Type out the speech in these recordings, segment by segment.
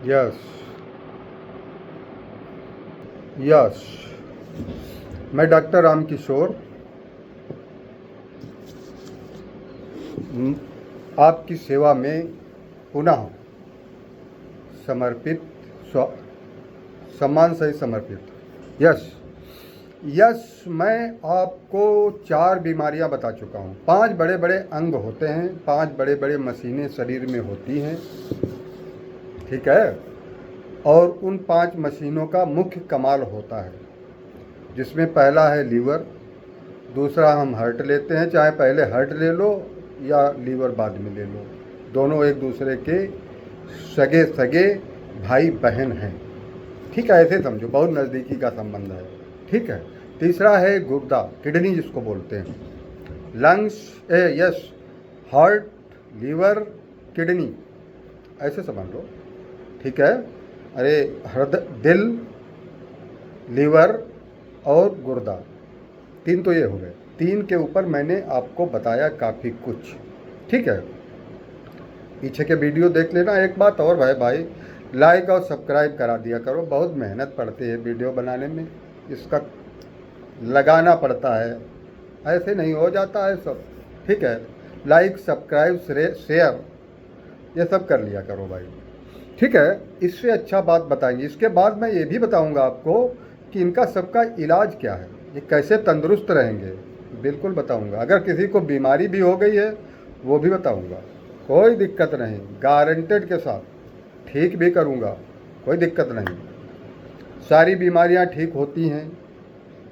Yes yes मैं doctor Ramkishore आपकी सेवा में पुनः समर्पित सम्मान से समर्पित। यस यस मैं आपको 4 बीमारियां बता चुका हूं। 5 बड़े बड़े अंग होते हैं, 5 बड़े बड़े मशीनें शरीर में होती हैं, ठीक है। और उन 5 मशीनों का मुख्य कमाल होता है, जिसमें पहला है लीवर, दूसरा हम हार्ट लेते हैं, चाहे पहले हार्ट ले लो या लीवर बाद में ले लो, दोनों एक दूसरे के सगे सगे भाई बहन हैं, ठीक है। ऐसे समझो, बहुत नज़दीकी का संबंध है, ठीक है। तीसरा है गुर्दा, किडनी जिसको बोलते हैं, lungs yes heart, liver, kidney, ऐसे समझ लो, ठीक है। अरे हृदय, दिल, लीवर और गुर्दा, 3 तो ये हो गए। 3 के ऊपर मैंने आपको बताया काफ़ी कुछ, ठीक है। पीछे के वीडियो देख लेना। एक बात और भाई लाइक और सब्सक्राइब करा दिया करो, बहुत मेहनत पड़ती है वीडियो बनाने में, इसका लगाना पड़ता है, ऐसे नहीं हो जाता है सब, ठीक है। लाइक सब्सक्राइब शेयर ये सब कर लिया करो भाई, ठीक है। इससे अच्छा बात बताएंगे। इसके बाद मैं ये भी बताऊंगा आपको कि इनका सबका इलाज क्या है, ये कैसे तंदुरुस्त रहेंगे, बिल्कुल बताऊंगा। अगर किसी को बीमारी भी हो गई है वो भी बताऊंगा, कोई दिक्कत नहीं, गारंटेड के साथ ठीक भी करूंगा, कोई दिक्कत नहीं। सारी बीमारियां ठीक होती हैं।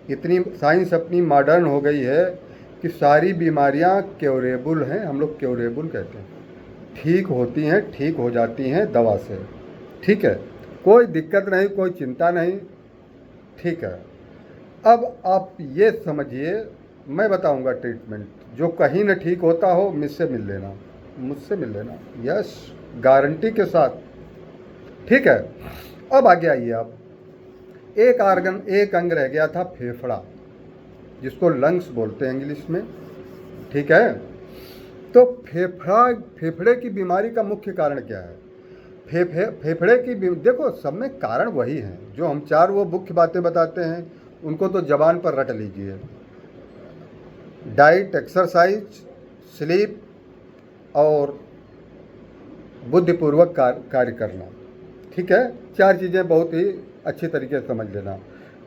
इतनी साइंस अपनी मॉडर्न हो गई है कि सारी बीमारियां क्योरेबल हैं, हम लोग क्योरेबल कहते हैं, ठीक होती हैं, ठीक हो जाती हैं दवा से, ठीक है। कोई दिक्कत नहीं, कोई चिंता नहीं, ठीक है। अब आप ये समझिए, मैं बताऊंगा ट्रीटमेंट, जो कहीं न ठीक होता हो मुझसे मिल लेना, मुझसे मिल लेना, यस गारंटी के साथ, ठीक है। अब आगे आइए आप। एक अंग रह गया था, फेफड़ा, जिसको लंग्स बोलते हैं इंग्लिश में, ठीक है। तो फेफड़े की बीमारी का मुख्य कारण क्या है? फेफड़े की देखो, सब में कारण वही हैं, जो हम 4 वो मुख्य बातें बताते हैं, उनको तो जबान पर रट लीजिए। डाइट, एक्सरसाइज, स्लीप और बुद्धिपूर्वक कार्य करना, ठीक है। 4 चीज़ें बहुत ही अच्छी तरीके से समझ लेना,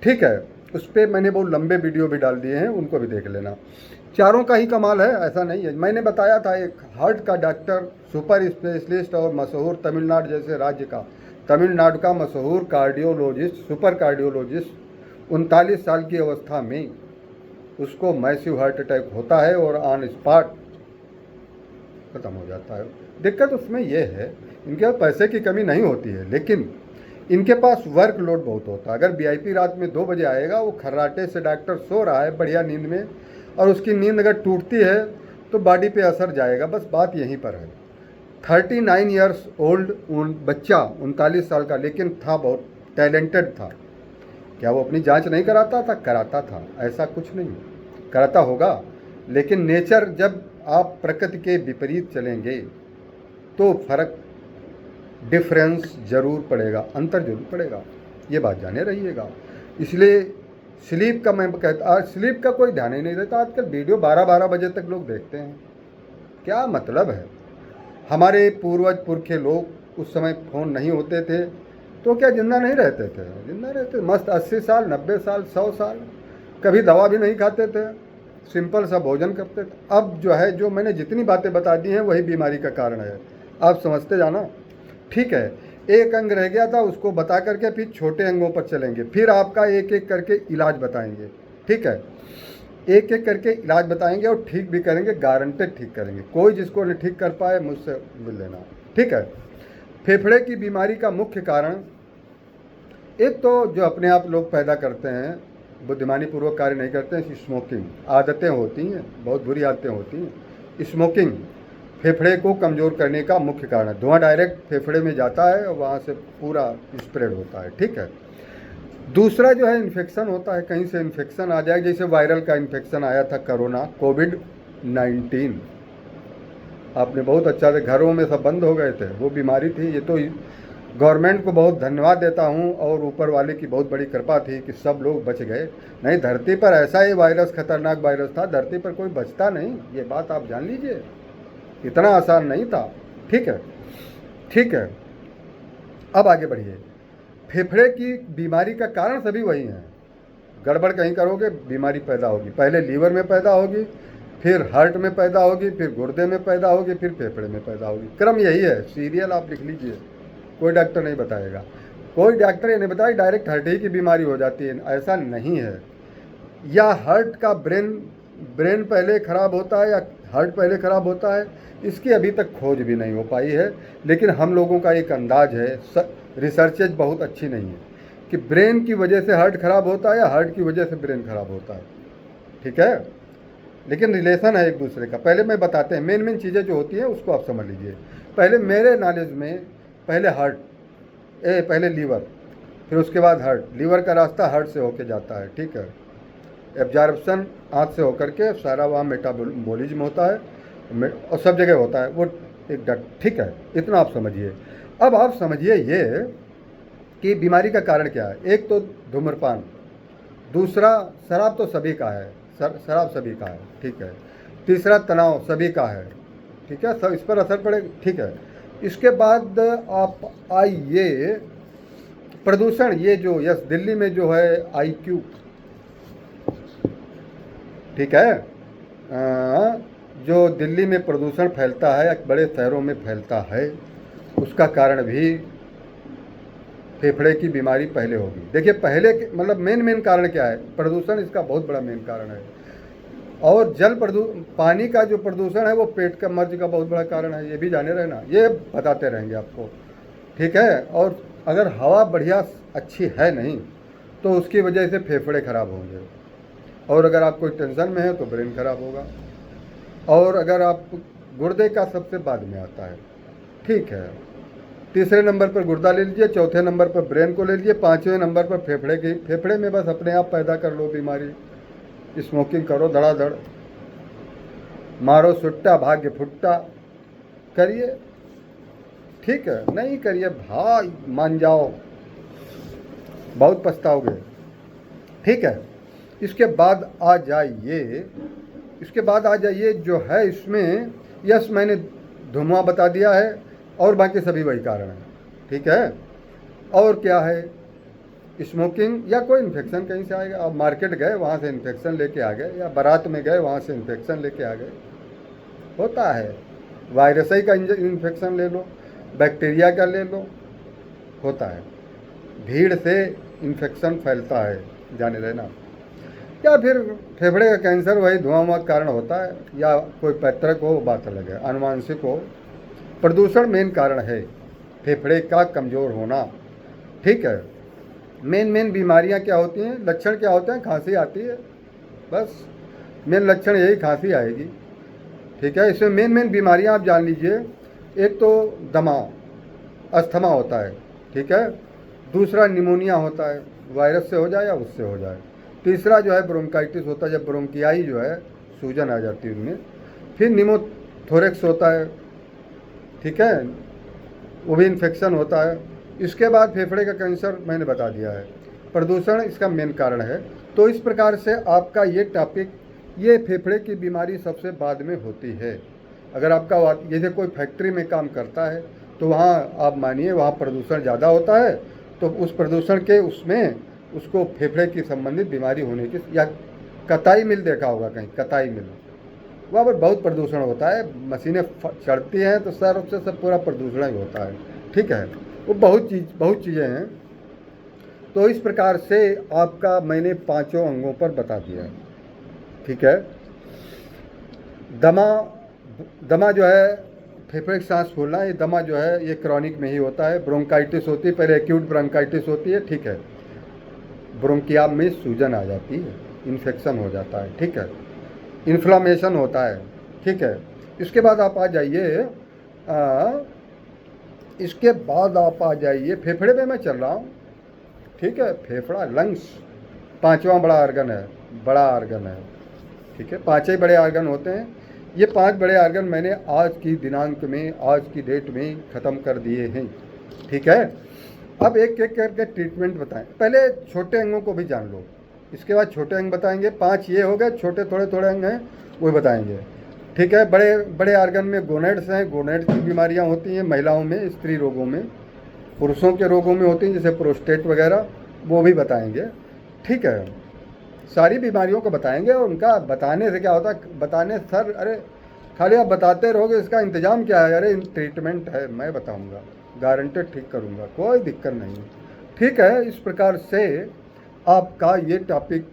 ठीक है। उस पर मैंने बहुत लंबे वीडियो भी डाल दिए हैं, उनको भी देख लेना। चारों का ही कमाल है, ऐसा नहीं है। मैंने बताया था एक हार्ट का डॉक्टर, सुपर स्पेशलिस्ट और मशहूर तमिलनाडु जैसे राज्य का, तमिलनाडु का मशहूर कार्डियोलॉजिस्ट, सुपर कार्डियोलॉजिस्ट, 39 साल की अवस्था में उसको मैसिव हार्ट अटैक होता है और ऑन स्पॉट ख़त्म हो जाता है। दिक्कत उसमें यह है, इनके पास पैसे की कमी नहीं होती है, लेकिन इनके पास वर्क लोड बहुत होता है। अगर वीआईपी रात में 2 बजे आएगा, वो खर्राटे से डॉक्टर सो रहा है बढ़िया नींद में, और उसकी नींद अगर टूटती है तो बॉडी पे असर जाएगा, बस बात यहीं पर है। 39 ईयर्स ओल्ड बच्चा, 39 साल का, लेकिन था बहुत टैलेंटेड था। क्या वो अपनी जांच नहीं कराता था? कराता था, ऐसा कुछ नहीं, कराता होगा, लेकिन नेचर, जब आप प्रकृति के विपरीत चलेंगे तो फर्क, डिफरेंस जरूर पड़ेगा, अंतर जरूर पड़ेगा, ये बात जाने रहिएगा। इसलिए स्लीप का मैं कहता, स्लीप का कोई ध्यान ही नहीं देता। आजकल वीडियो 12-12 बजे तक लोग देखते हैं, क्या मतलब है? हमारे पूर्वज पुरखे लोग, उस समय फ़ोन नहीं होते थे तो क्या जिंदा नहीं रहते थे? जिंदा रहते, मस्त 80 साल, 90 साल, 100 साल, कभी दवा भी नहीं खाते थे, सिंपल सा भोजन करते थे। अब जो है, जो मैंने जितनी बातें बता दी हैं वही बीमारी का कारण है, आप समझते जाना, ठीक है। एक अंग रह गया था, उसको बता करके फिर छोटे अंगों पर चलेंगे, फिर आपका एक एक करके इलाज बताएंगे, ठीक है। एक एक करके इलाज बताएंगे और ठीक भी करेंगे, गारंटेड ठीक करेंगे। कोई जिसको नहीं ठीक कर पाए मुझसे मिल लेना, ठीक है। फेफड़े की बीमारी का मुख्य कारण, एक तो जो अपने आप लोग पैदा करते हैं, बुद्धिमानी पूर्वक कार्य नहीं करते हैं, स्मोकिंग, आदतें होती हैं, बहुत बुरी आदतें होती हैं। स्मोकिंग फेफड़े को कमज़ोर करने का मुख्य कारण है। धुआं डायरेक्ट फेफड़े में जाता है और वहाँ से पूरा स्प्रेड होता है, ठीक है। दूसरा जो है, इन्फेक्शन होता है, कहीं से इन्फेक्शन आ जाए, जैसे वायरल का इन्फेक्शन आया था, कोरोना, कोविड-19, आपने बहुत अच्छा से, घरों में सब बंद हो गए थे, वो बीमारी थी। ये तो गवर्नमेंट को बहुत धन्यवाद देता हूँ और ऊपर वाले की बहुत बड़ी कृपा थी कि सब लोग बच गए। नहीं, धरती पर ऐसा ही वायरस, खतरनाक वायरस था, धरती पर कोई बचता नहीं, ये बात आप जान लीजिए, इतना आसान नहीं था। ठीक है, ठीक है, अब आगे बढ़िए। फेफड़े की बीमारी का कारण सभी वही हैं। गड़बड़ कहीं करोगे बीमारी पैदा होगी, पहले लीवर में पैदा होगी, फिर हार्ट में पैदा होगी, फिर गुर्दे में पैदा होगी, फिर फेफड़े में पैदा होगी। क्रम यही है, सीरियल आप लिख लीजिए, कोई डॉक्टर नहीं बताएगा, कोई डॉक्टर ये नहीं बताएगा डायरेक्ट हार्ट ही की बीमारी हो जाती है, ऐसा नहीं है। या हार्ट का ब्रेन पहले ख़राब होता है या हार्ट पहले ख़राब होता है, इसकी अभी तक खोज भी नहीं हो पाई है। लेकिन हम लोगों का एक अंदाज है, रिसर्चेज बहुत अच्छी नहीं है कि ब्रेन की वजह से हार्ट ख़राब होता है या हार्ट की वजह से ब्रेन ख़राब होता है। ठीक है, लेकिन रिलेशन है एक दूसरे का। पहले मैं बताते हैं मेन चीज़ें जो होती हैं उसको आप समझ लीजिए। पहले मेरे नॉलेज में पहले पहले लीवर, फिर उसके बाद हार्ट। लीवर का रास्ता हार्ट से होके जाता है। ठीक है, एब्जॉर्प्शन आँख से होकर के सारा वहाँ मेटाबॉलिज्म होता है और सब जगह होता है वो एक डट। ठीक है, इतना आप समझिए। अब आप समझिए ये कि बीमारी का कारण क्या है। एक तो धूम्रपान, दूसरा शराब तो सभी का है, शराब सभी का है। ठीक है, तीसरा तनाव सभी का है। ठीक है, सब इस पर असर पड़ेगा। ठीक है, इसके बाद आप आइए प्रदूषण। ये जो दिल्ली में जो है IQ, ठीक है, जो दिल्ली में प्रदूषण फैलता है, बड़े शहरों में फैलता है, उसका कारण भी फेफड़े की बीमारी पहले होगी। देखिए पहले मतलब मेन कारण क्या है, प्रदूषण इसका बहुत बड़ा मेन कारण है। और पानी का जो प्रदूषण है वो पेट का मर्ज का बहुत बड़ा कारण है, ये भी जाने रहे ना, ये बताते रहेंगे आपको। ठीक है, और अगर हवा बढ़िया अच्छी है नहीं तो उसकी वजह से फेफड़े खराब होंगे, और अगर आप कोई टेंशन में है तो ब्रेन खराब होगा, और अगर आप गुर्दे का सबसे बाद में आता है। ठीक है, तीसरे नंबर पर गुर्दा ले लीजिए, चौथे नंबर पर ब्रेन को ले लीजिए, पाँचवें नंबर पर फेफड़े में बस अपने आप पैदा कर लो बीमारी। स्मोकिंग करो धड़ाधड़, मारो सुट्टा भाग्य फुट्टा, करिए। ठीक है, नहीं करिए भाई मान जाओ, बहुत पछताओगे। ठीक है, इसके बाद आ जाइए जो है इसमें, यस मैंने धुआं बता दिया है और बाकी सभी वही कारण है। ठीक है, और क्या है, स्मोकिंग या कोई इन्फेक्शन कहीं से आएगा। आप मार्केट गए वहाँ से इन्फेक्शन लेके आ गए, या बारात में गए वहाँ से इन्फेक्शन लेके आ गए, होता है। वायरस ही का इन्फेक्शन ले लो, बैक्टीरिया का ले लो, होता है। भीड़ से इन्फेक्शन फैलता है, जाने रहना। या फिर फेफड़े का कैंसर वही धुआं कारण होता है, या कोई पैतृक हो बात अलग है, आनुवांशिक हो। प्रदूषण मेन कारण है फेफड़े का कमज़ोर होना। ठीक है, मेन बीमारियां क्या होती हैं, लक्षण क्या होते हैं, खांसी आती है, बस मेन लक्षण यही, खांसी आएगी। ठीक है, इसमें मेन बीमारियां आप जान लीजिए। एक तो दमा, अस्थमा होता है। ठीक है, दूसरा निमोनिया होता है, वायरस से हो जाए या उससे हो जाए। तीसरा जो है ब्रोंकाइटिस होता है, जब ब्रोंकियाई जो है सूजन आ जाती है उनमें। फिर निमोथोरेक्स होता है। ठीक है, वो भी इन्फेक्शन होता है। इसके बाद फेफड़े का कैंसर मैंने बता दिया है, प्रदूषण इसका मेन कारण है। तो इस प्रकार से आपका ये टॉपिक, ये फेफड़े की बीमारी सबसे बाद में होती है। अगर आपका जैसे कोई फैक्ट्री में काम करता है तो वहाँ आप मानिए वहाँ प्रदूषण ज़्यादा होता है, तो उस प्रदूषण के उसमें उसको फेफड़े की संबंधित बीमारी होने की, या कताई मिल देखा होगा कहीं, कताई मिल, वहाँ पर बहुत प्रदूषण होता है, मशीनें चढ़ती हैं तो सर से सब पूरा प्रदूषण ही होता है। ठीक है, वो बहुत चीज़ें हैं। तो इस प्रकार से आपका मैंने पांचों अंगों पर बता दिया है। ठीक है, दमा जो है फेफड़े की सांस फूलना, ये दमा जो है ये क्रॉनिक में ही होता है। ब्रोंकाइटिस होती है, पहले एक्यूट ब्रोंकाइटिस होती है। ठीक है, ब्रोंकिया में सूजन आ जाती है, इन्फेक्शन हो जाता है। ठीक है, इन्फ्लामेशन होता है। ठीक है, इसके बाद आप आ जाइए फेफड़े पे मैं चल रहा हूँ। ठीक है, फेफड़ा, लंग्स पांचवा बड़ा आर्गन है। ठीक है, पांच ही बड़े आर्गन होते हैं। ये 5 बड़े आर्गन मैंने आज की दिनांक में, आज की डेट में ख़त्म कर दिए हैं। ठीक है। अब एक एक करके ट्रीटमेंट बताएं। पहले छोटे अंगों को भी जान लो, इसके बाद छोटे अंग बताएंगे। 5 ये हो गए, छोटे थोड़े थोड़े अंग हैं वो बताएंगे। ठीक है। बड़े बड़े आर्गन में गोनेड्स हैं, गोनेड्स की बीमारियां होती हैं महिलाओं में, स्त्री रोगों में, पुरुषों के रोगों में होती हैं जैसे प्रोस्टेट वगैरह, वो भी बताएंगे। ठीक है, सारी बीमारियों को बताएंगे। और उनका बताने से क्या होता है, बताने सर अरे खाली आप बताते रहोगे, इसका इंतजाम क्या है? अरे ट्रीटमेंट है, मैं बताऊंगा, गारंटेड ठीक करूंगा, कोई दिक्कत नहीं। ठीक है, इस प्रकार से आपका ये टॉपिक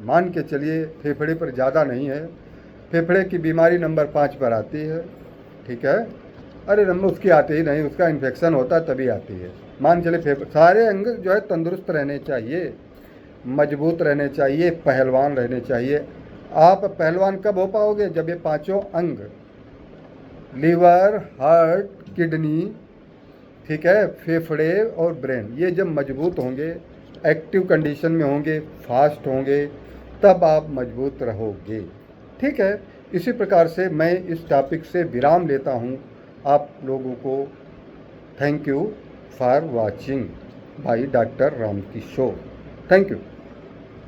मान के चलिए फेफड़े पर ज़्यादा नहीं है। फेफड़े की बीमारी नंबर 5 पर आती है। ठीक है, अरे नंबर उसकी आती ही नहीं, उसका इन्फेक्शन होता है तभी आती है। मान चले फेफड़े, सारे अंग जो है तंदुरुस्त रहने चाहिए, मजबूत रहने चाहिए, पहलवान रहने चाहिए। आप पहलवान कब हो पाओगे? जब ये पांचों अंग, लीवर, हार्ट, किडनी, ठीक है, फेफड़े और ब्रेन, ये जब मजबूत होंगे, एक्टिव कंडीशन में होंगे, फास्ट होंगे, तब आप मजबूत रहोगे। ठीक है, इसी प्रकार से मैं इस टॉपिक से विराम लेता हूँ आप लोगों को। Thank you for watching by doctor Ram Kishore. Thank you.